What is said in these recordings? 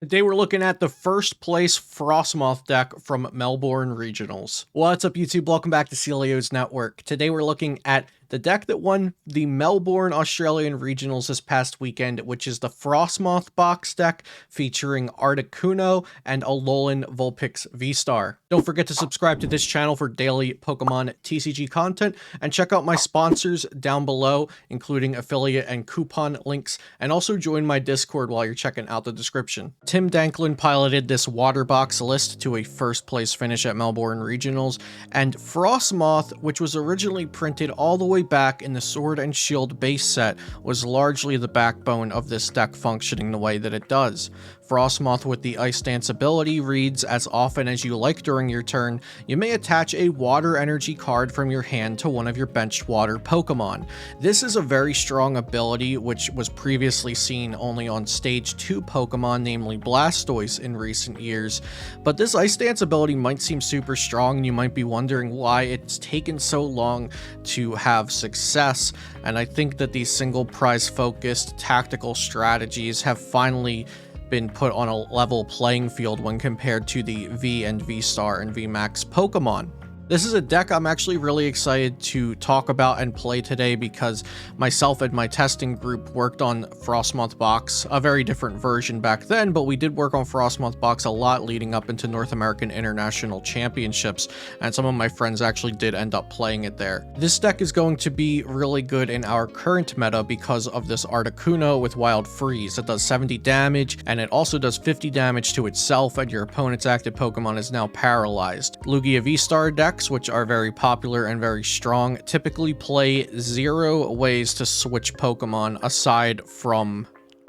Today we're looking at the first place Frostmoth deck from Melbourne Regionals. What's up YouTube? Welcome back to Celio's Network. Today we're looking at the deck that won the Melbourne Australian Regionals this past weekend, which is the Frostmoth box deck featuring Articuno and Alolan Vulpix VSTAR. Don't forget to subscribe to this channel for daily Pokemon TCG content, and check out my sponsors down below, including affiliate and coupon links, and also join my Discord while you're checking out the description. Tim Danklin piloted this water box list to a first place finish at Melbourne Regionals, and Frostmoth, which was originally printed all the way back in the Sword and Shield base set, was largely the backbone of this deck functioning the way that it does. Frostmoth with the Ice Dance ability reads, as often as you like during your turn, you may attach a water energy card from your hand to one of your benched water Pokemon. This is a very strong ability which was previously seen only on stage 2 Pokemon, namely Blastoise, in recent years, but this Ice Dance ability might seem super strong and you might be wondering why it's taken so long to have success, and I think that these single prize focused tactical strategies have finally been put on a level playing field when compared to the V and V-Star and VMAX Pokemon. This is a deck I'm actually really excited to talk about and play today because myself and my testing group worked on Frostmoth Box, a very different version back then, but we did work on Frostmoth Box a lot leading up into North American International Championships, and some of my friends actually did end up playing it there. This deck is going to be really good in our current meta because of this Articuno with Wild Freeze. It does 70 damage, and it also does 50 damage to itself, and your opponent's active Pokemon is now paralyzed. Lugia VSTAR decks, which are very popular and very strong, typically play 0 ways to switch Pokemon aside from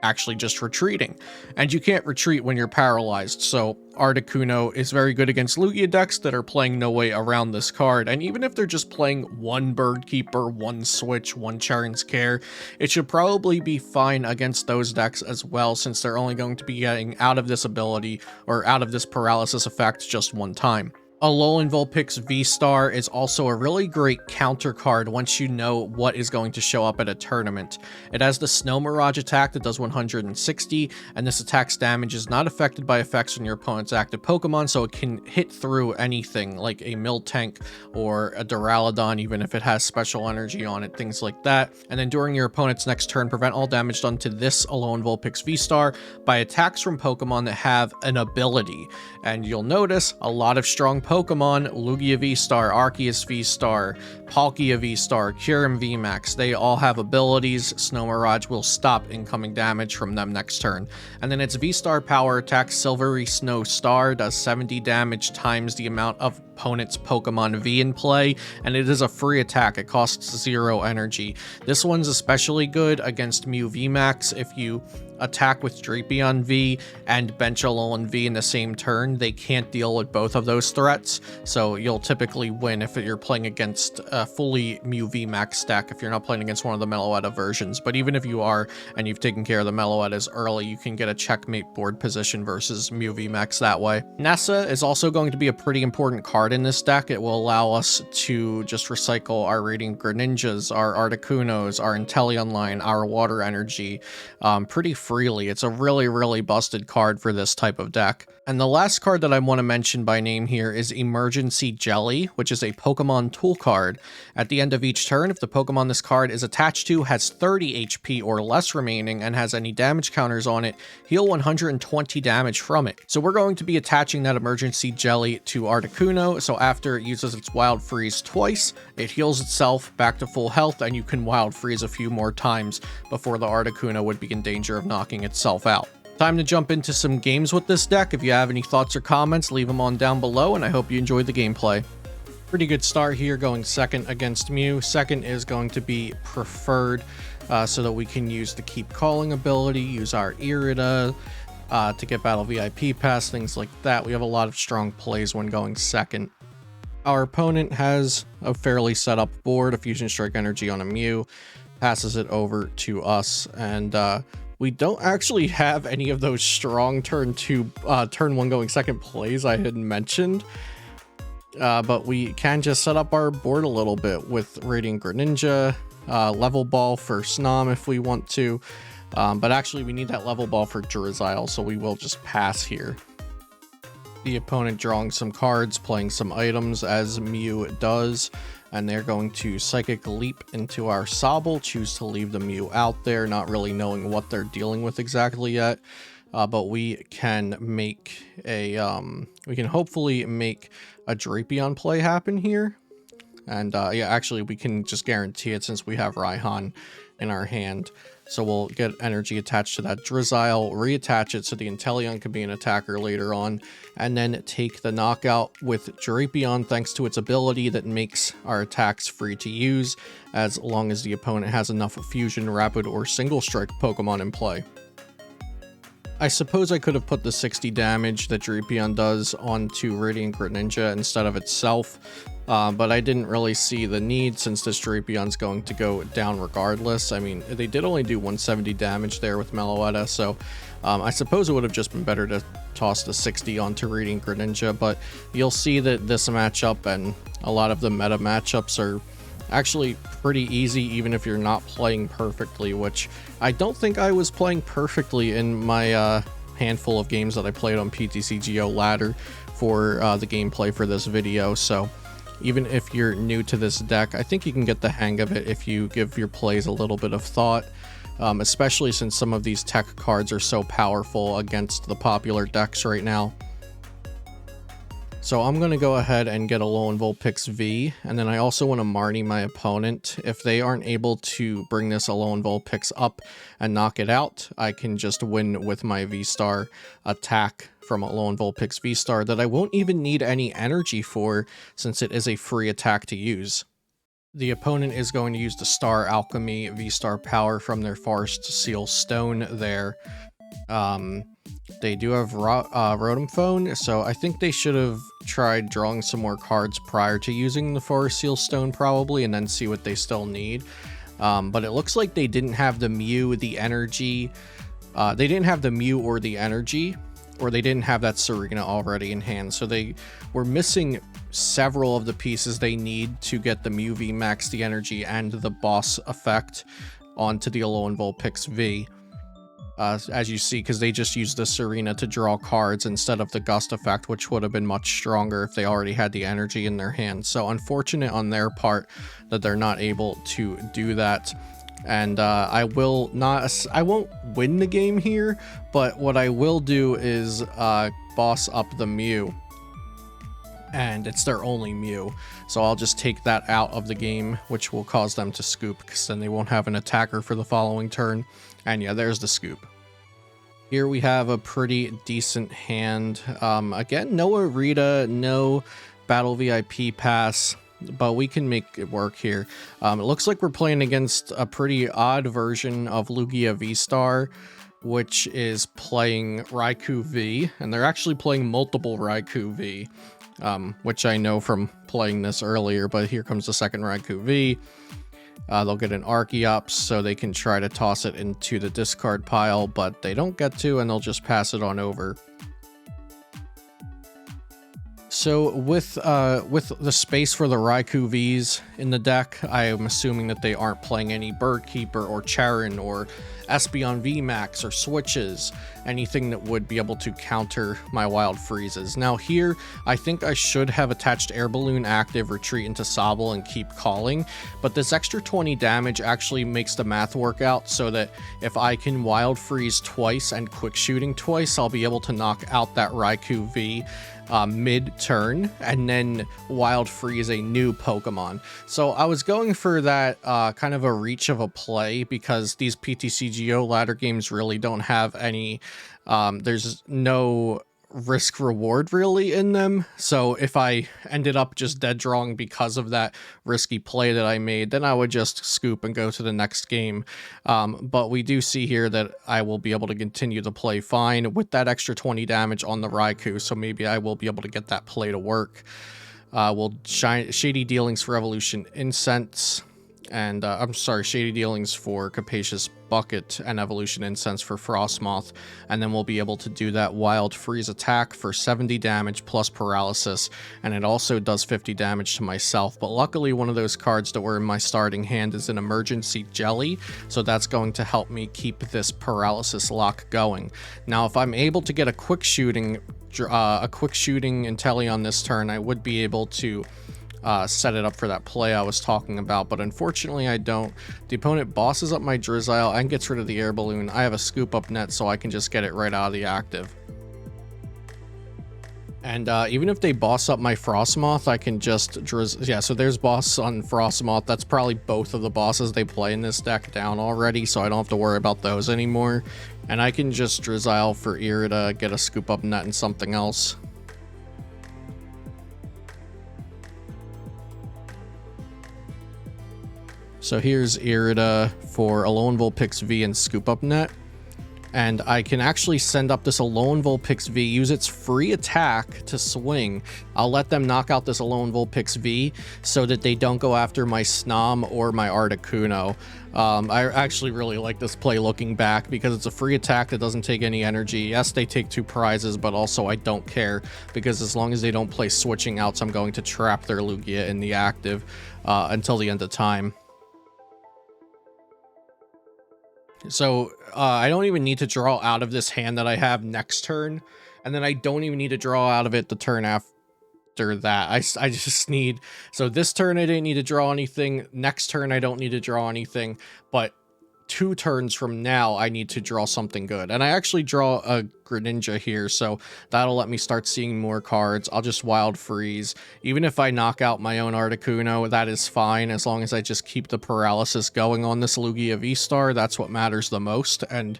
actually just retreating, and you can't retreat when you're paralyzed, so Articuno is very good against Lugia decks that are playing no way around this card, and even if they're just playing one Bird Keeper, one Switch, one Charon's Care, it should probably be fine against those decks as well, since they're only going to be getting out of this ability, or out of this paralysis effect, just one time. Alolan Vulpix VSTAR is also a really great counter card once you know what is going to show up at a tournament. It has the Snow Mirage attack that does 160, and this attack's damage is not affected by effects on your opponent's active Pokemon, so it can hit through anything like a Miltank or a Duraludon, even if it has special energy on it, things like that. And then during your opponent's next turn, prevent all damage done to this Alolan Vulpix VSTAR by attacks from Pokemon that have an ability. And you'll notice a lot of strong Pokemon, Lugia VSTAR, Arceus VSTAR, Palkia VSTAR, Kyurem VMAX, they all have abilities. Snow Mirage will stop incoming damage from them next turn. And then its VSTAR power attack, Silvery Snow Star, does 70 damage times the amount of opponent's Pokemon V in play, and it is a free attack. It costs 0 energy. This one's especially good against Mew VMAX. If you attack with Drapion V and bench Alolan V in the same turn, they can't deal with both of those threats, so you'll typically win if you're playing against a fully Mew VMAX deck, if you're not playing against one of the Meloetta versions. But even if you are, and you've taken care of the Meloettas early, you can get a checkmate board position versus Mew VMAX that way. Nessa is also going to be a pretty important card in this deck. It will allow us to just recycle our Radiant Greninjas, our Articunos, our Inteleon line, our Water Energy pretty freely. It's a really busted card for this type of deck. And the last card that I want to mention by name here is Emergency Jelly, which is a Pokemon tool card. At the end of each turn, if the Pokemon this card is attached to has 30 HP or less remaining and has any damage counters on it, heal 120 damage from it. So we're going to be attaching that Emergency Jelly to Articuno, so after it uses its Wild Freeze twice, it heals itself back to full health, and you can Wild Freeze a few more times before the Articuno would be in danger of knocking itself out. Time to jump into some games with this deck. If you have any thoughts or comments, leave them on down below, and I hope you enjoyed the gameplay. Pretty good start here, going second against Mew. Second is going to be preferred, so that we can use the Keep Calling ability, use our Irida to get Battle VIP Pass, things like that. We have a lot of strong plays when going second. Our opponent has a fairly set up board, a Fusion Strike Energy on a Mew, passes it over to us, and we don't actually have any of those strong turn 1 going second plays I had mentioned. But we can just set up our board a little bit with Radiant Greninja, Level Ball for Snom if we want to. But actually, we need that level ball for Drizzile, so we will just pass here. The opponent drawing some cards, playing some items, as Mew does, and they're going to Psychic Leap into our Sobble, choose to leave the Mew out there, not really knowing what they're dealing with exactly yet. But we can make a, we can hopefully make a Drapion play happen here. And yeah, actually we can just guarantee it since we have Raihan in our hand. So we'll get energy attached to that Drizzile, reattach it so the Inteleon can be an attacker later on, and then take the knockout with Drapion thanks to its ability that makes our attacks free to use, as long as the opponent has enough Fusion, Rapid, or Single Strike Pokemon in play. I suppose I could have put the 60 damage that Drapion does onto Radiant Greninja instead of itself, but I didn't really see the need since this Drapion's going to go down regardless. I mean, they did only do 170 damage there with Meloetta, so I suppose it would have just been better to toss the 60 onto Radiant Greninja, but you'll see that this matchup and a lot of the meta matchups are actually pretty easy even if you're not playing perfectly, which I don't think I was playing perfectly in my handful of games that I played on PTCGO ladder for the gameplay for this video. So even if you're new to this deck, I think you can get the hang of it if you give your plays a little bit of thought, especially since some of these tech cards are so powerful against the popular decks right now. So I'm going to go ahead and get a Alolan Vulpix V, and then I also want to Marnie my opponent. If they aren't able to bring this Alolan Vulpix up and knock it out, I can just win with my V-Star attack from Alolan Vulpix V-Star that I won't even need any energy for, since it is a free attack to use. The opponent is going to use the Star Alchemy V-Star power from their Forest Seal Stone there. They do have Rotom Phone, so I think they should have tried drawing some more cards prior to using the Forest Seal Stone probably, and then see what they still need. But it looks like they didn't have the Mew, the energy. They didn't have the Mew or the energy, or they didn't have that Serena already in hand. So they were missing several of the pieces they need to get the Mew VMAX, the energy, and the boss effect onto the Alolan Vulpix V. As you see, because they just used the Serena to draw cards instead of the Gust effect, which would have been much stronger if they already had the energy in their hand. So unfortunate on their part that they're not able to do that. And I won't win the game here, but what I will do is boss up the Mew. And it's their only Mew, so I'll just take that out of the game, which will cause them to scoop, because then they won't have an attacker for the following turn. And yeah, there's the scoop. Here we have a pretty decent hand. Again, no Arita, no Battle VIP Pass, but we can make it work here. It looks like we're playing against a pretty odd version of Lugia VSTAR, which is playing Raikou V, and they're actually playing multiple Raikou V. Which I know from playing this earlier, but here comes the second Raikou V. They'll get an Archeops, so they can try to toss it into the discard pile, but they don't get to, and they'll just pass it on over. So with the space for the Raikou Vs in the deck, I am assuming that they aren't playing any Birdkeeper or Charon or Espeon VMAX or switches, anything that would be able to counter my Wild Freezes. Now here, I think I should have attached Air Balloon active, retreat into Sobble, and keep calling, but this extra 20 damage actually makes the math work out so that if I can Wild Freeze twice and Quick Shooting twice, I'll be able to knock out that Raikou V mid-turn and then Wild Freeze a new Pokemon. So I was going for that kind of a reach of a play because these PTCGO ladder games really don't have any, there's no risk reward really in them. So if I ended up just dead drawing because of that risky play that I made, then I would just scoop and go to the next game. But we do see here that I will be able to continue to play fine with that extra 20 damage on the Raikou, so maybe I will be able to get that play to work. We'll Shady Dealings for Evolution Incense. and I'm sorry, Shady Dealings for Capacious Bucket and Evolution Incense for Frostmoth, and then we'll be able to do that Wild Freeze attack for 70 damage plus paralysis, and it also does 50 damage to myself. But luckily one of those cards that were in my starting hand is an Emergency Jelly, so that's going to help me keep this paralysis lock going. Now if I'm able to get a quick shooting Inteleon this turn, I would be able to set it up for that play I was talking about, but unfortunately I don't. The opponent bosses up my Drizzile and gets rid of the air balloon. I have a scoop up net, so I can just get it right out of the active. And even if they boss up my Frostmoth, I can just yeah, so there's boss on Frostmoth. That's probably both of the bosses they play in this deck down already, so I don't have to worry about those anymore. And I can just Drizzile for Irida, get a scoop up net and something else. So here's Irida for Alolan Vulpix V and Scoop Up Net. And I can actually send up this Alolan Vulpix V, use its free attack to swing. I'll let them knock out this Alolan Vulpix V so that they don't go after my Snom or my Articuno. I actually really like this play looking back because it's a free attack that doesn't take any energy. Yes, they take 2 prizes, but also I don't care because as long as they don't play switching outs, I'm going to trap their Lugia in the active until the end of time. So I don't even need to draw out of this hand that I have next turn, and then I don't even need to draw out of it the turn after that. I just need, so this turn I didn't need to draw anything, next turn I don't need to draw anything, but 2 turns from now I need to draw something good. And I actually draw a Greninja here, so that'll let me start seeing more cards. I'll just Wild Freeze. Even if I knock out my own Articuno, that is fine, as long as I just keep the paralysis going on this Lugia VSTAR. That's what matters the most. And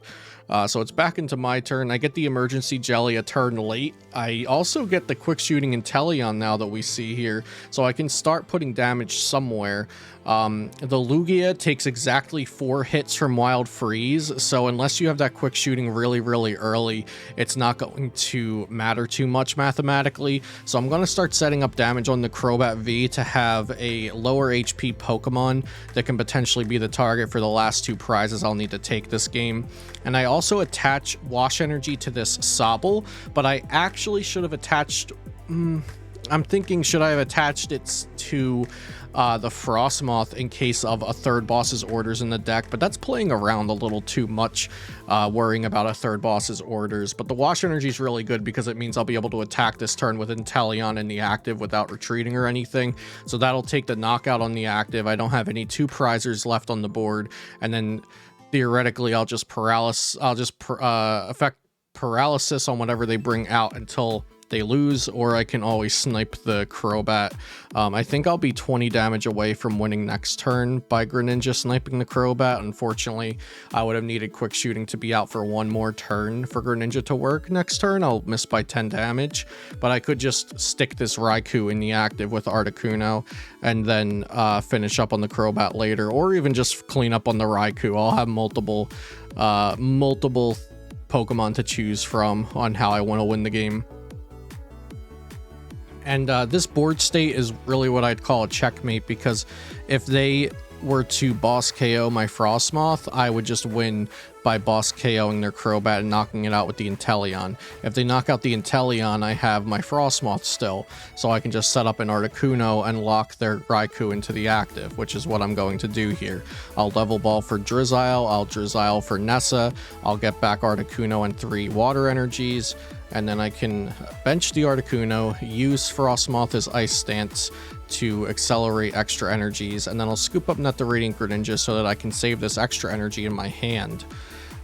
so it's back into my turn. I get the Emergency Jelly a turn late. I also get the Quick Shooting Inteleon now that we see here, so I can start putting damage somewhere. The Lugia takes exactly 4 hits from Wild Freeze, so unless you have that Quick Shooting really, really early, it's not going to matter too much mathematically. So I'm going to start setting up damage on the Crobat V to have a lower HP Pokemon that can potentially be the target for the last 2 prizes I'll need to take this game. And I also attach Wash Energy to this Sobble, but I actually should have attached... I'm thinking, should I have attached it to the Frostmoth in case of a third boss's orders in the deck? But that's playing around a little too much, worrying about a third boss's orders. But the Wash Energy is really good because it means I'll be able to attack this turn with Inteleon in the active without retreating or anything. So that'll take the knockout on the active. I don't have any 2 prizers left on the board, and then theoretically I'll just affect paralysis on whatever they bring out until they lose, or I can always snipe the Crobat. I think I'll be 20 damage away from winning next turn by Greninja sniping the Crobat. Unfortunately, I would have needed Quick Shooting to be out for 1 more turn for Greninja to work next turn. I'll miss by 10 damage, but I could just stick this Raikou in the active with Articuno and then finish up on the Crobat later, or even just clean up on the Raikou. I'll have multiple Pokemon to choose from on how I want to win the game. And this board state is really what I'd call a checkmate, because if they were to boss KO my Frostmoth, I would just win by boss KOing their Crobat and knocking it out with the Inteleon. If they knock out the Inteleon, I have my Frostmoth still, so I can just set up an Articuno and lock their Raikou into the active, which is what I'm going to do here. I'll level ball for Drizzile, I'll Drizzile for Nessa, I'll get back Articuno and 3 water energies, and then I can bench the Articuno, use Frostmoth as Ice Stance to accelerate extra energies, and then I'll scoop up Net the Radiant Greninja so that I can save this extra energy in my hand.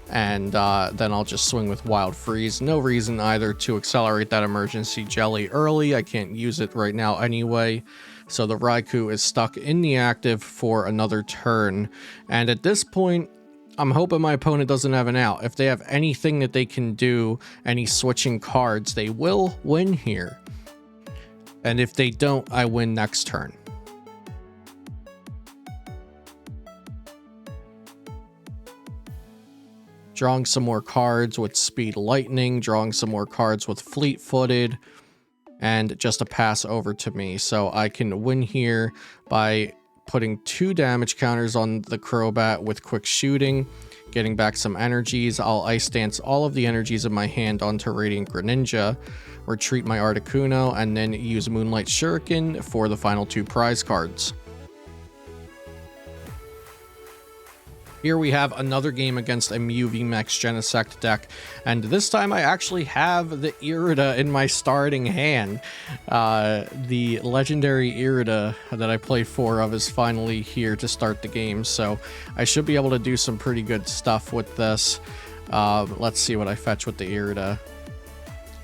And then I'll just swing with Wild Freeze. No reason either to accelerate that Emergency Jelly early. I can't use it right now anyway. So the Raikou is stuck in the active for another turn. And at this point, I'm hoping my opponent doesn't have an out. If they have anything that they can do, any switching cards, they will win here. And if they don't, I win next turn. Drawing some more cards with Speed Lightning, drawing some more cards with Fleet-Footed, and just a pass over to me. So I can win here by putting 2 damage counters on the Crobat with quick shooting, getting back some energies. I'll Ice Dance all of the energies in my hand onto Radiant Greninja, retreat my Articuno, and then use Moonlight Shuriken for the final 2 prize cards. Here we have another game against a Mew VMAX Genesect deck, and this time I actually have the Irida in my starting hand. The legendary Irida that I play 4 of is finally here to start the game, so I should be able to do some pretty good stuff with this. Let's see what I fetch with the Irida.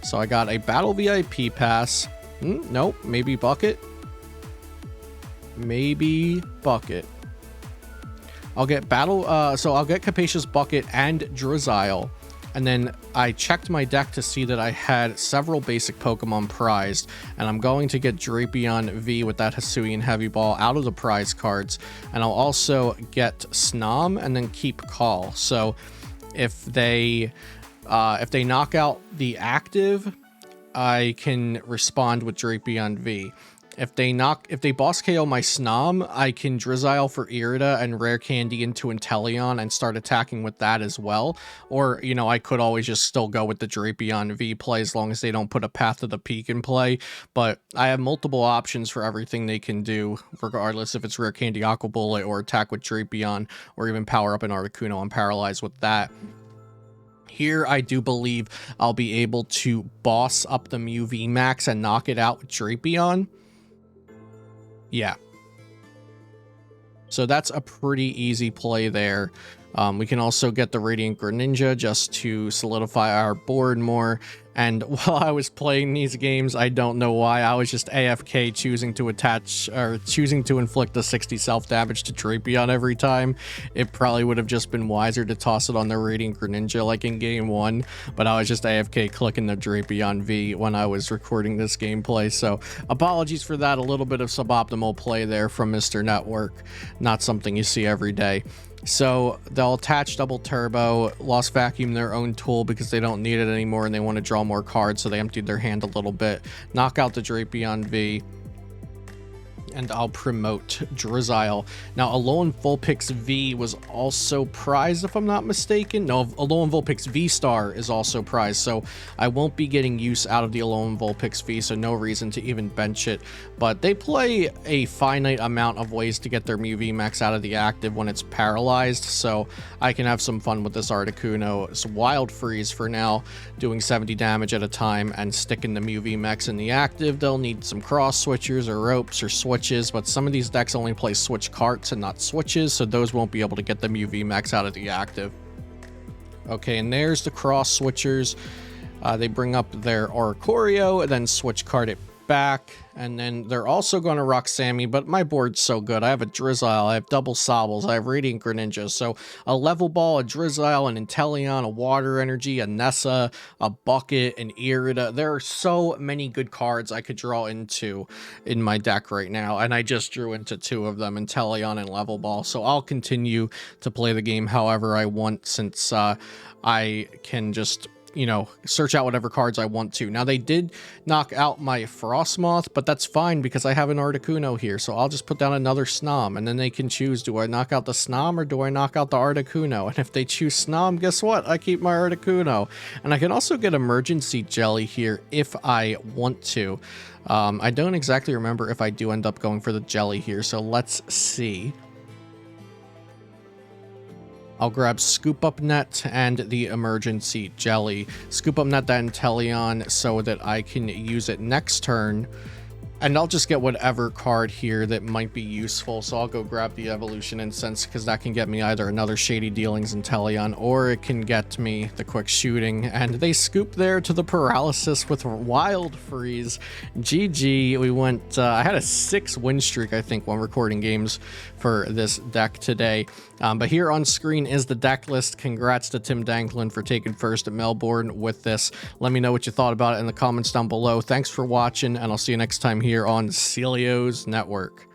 So I got a Battle VIP Pass. Nope, maybe Bucket. Maybe Bucket. I'll get I'll get Capacious Bucket and Drizzile, and then I checked my deck to see that I had several basic Pokemon prized, and I'm going to get Drapion V with that Hisuian Heavy Ball out of the prize cards, and I'll also get Snom and then keep Call. So if they knock out the active, I can respond with Drapion V. If they boss KO my Snom, I can Drizzile for Irida and Rare Candy into Inteleon and start attacking with that as well. Or, you know, I could always just still go with the Drapion V play as long as they don't put a Path of the Peak in play. But I have multiple options for everything they can do, regardless if it's Rare Candy Aqua Bullet or attack with Drapion, or even power up an Articuno and paralyze with that. Here, I do believe I'll be able to boss up the Mew VMAX and knock it out with Drapion. Yeah. So that's a pretty easy play there. We can also get the Radiant Greninja just to solidify our board more. And while I was playing these games, I don't know why, I was just AFK choosing to inflict a 60 self-damage to Drapion every time. It probably would have just been wiser to toss it on the Radiant Greninja like in game 1, but I was just AFK clicking the Drapion V when I was recording this gameplay, so apologies for that. A little bit of suboptimal play there from Mr. Network. Not something you see every day. So they'll attach Double Turbo, Lost Vacuum their own tool because they don't need it anymore and they want to draw more cards, so they emptied their hand a little bit. Knock out the Drapion V, and I'll promote Drizzile. Now, Alolan Vulpix V was also prized, if I'm not mistaken. No, Alolan Vulpix VSTAR is also prized, so I won't be getting use out of the Alolan Vulpix V, so no reason to even bench it. But they play a finite amount of ways to get their Mew VMAX out of the active when it's paralyzed, so I can have some fun with this Articuno. It's Wild Freeze for now, doing 70 damage at a time, and sticking the Mew VMAX in the active. They'll need some cross switchers or ropes or switches, but some of these decks only play switch carts and not switches, so those won't be able to get the Mew VMAX out of the active. Okay, and there's the cross switchers. They bring up their Oricorio, and then switch card it back, and then they're also going to rock Sammy, but my board's so good. I have a Drizzile, I have double Sobbles, I have Radiant Greninja, so a Level Ball, a Drizzile, an Inteleon, a Water Energy, a Nessa, a Bucket, an Irida. There are so many good cards I could draw into in my deck right now, and I just drew into 2 of them, Inteleon and Level Ball, so I'll continue to play the game however I want, since I can just, you know, search out whatever cards I want to. Now, they did knock out my Frostmoth, but that's fine because I have an Articuno here, so I'll just put down another Snom, and then they can choose, do I knock out the Snom or do I knock out the Articuno? And if they choose Snom, guess what? I keep my Articuno. And I can also get Emergency Jelly here if I want to. I don't exactly remember if I do end up going for the Jelly here, so let's see. I'll grab Scoop Up Net and the Emergency Jelly. Scoop Up Net that Inteleon so that I can use it next turn. And I'll just get whatever card here that might be useful. So I'll go grab the Evolution Incense because that can get me either another Shady Dealings Inteleon or it can get me the Quick Shooting. And they scoop there to the Paralysis with Wild Freeze. GG. We went, I had a 6 win streak, I think, when recording games for this deck today. But here on screen is the deck list. Congrats to Tim Danklin for taking first at Melbourne with this. Let me know what you thought about it in the comments down below. Thanks for watching, and I'll see you next time here on Celio's Network.